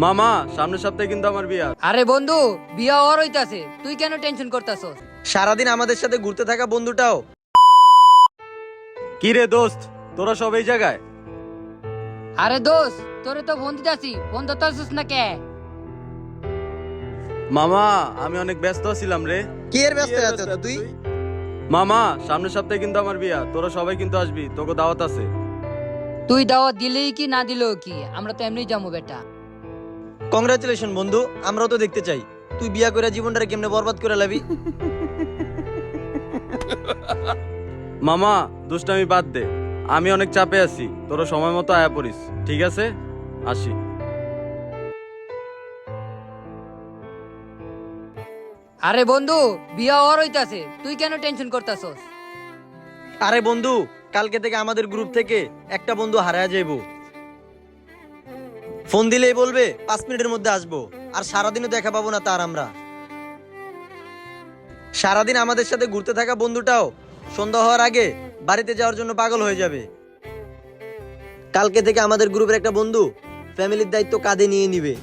মামা সামনের সপ্তাহে কিন্তু আমার বিয়া। আরে বন্ধু, বিয়া ওর হইতাছে, তুই কেন টেনশন করতাছস? সারাদিন আমাদের সাথে ঘুরতে থাকা বন্ধুটাও। কি রে দোস্ত, তোরা সব এই জায়গায়? আরে দোস্ত, তোরে তো ফোন দিতাছি, ফোন ধরতাছস না কে? মামা আমি অনেক ব্যস্ত ছিলাম রে। কি এর ব্যস্ত আছো তুই? মামা সামনের সপ্তাহে কিন্তু আমার বিয়া, তোরা সবাই কিন্তু আসবি, তোকে দাওয়াত আছে। তুই দাওয়াত দিলেই কি না দিলেও কি, আমরা তো এমনিই যাবো বেটা। কংগ্রাচুলেশন বন্ধু, আমরাও তো দেখতে চাই তুই বিয়া করে জীবনটারে কেমনে বরবাদ করে লাবি। মামা দুষ্টামি বাদ দে, আমি অনেক চাপে আছি, তোরা সময় মতো আয়া পড়িস, ঠিক আছে? আসি। আরে বন্ধু, বিয়া ওর হইতাছে, তুই কেন টেনশন করতাছস? আরে বন্ধু, কালকে থেকে আমাদের গ্রুপ থেকে একটা বন্ধু হারায় যাইবো। ফোন দিলেই বলবে 5 মিনিটের মধ্যে আসবো, আর সারাদিনও দেখা পাবো না তার আমরা। সারাদিন আমাদের সাথে ঘুরতে থাকা বন্ধুটাও সন্ধ্যা হওয়ার আগে বাড়িতে যাওয়ার জন্য পাগল হয়ে যাবে। কালকে থেকে আমাদের গ্রুপের একটা বন্ধু ফ্যামিলির দায়িত্ব কাঁধে নিয়ে নিবে।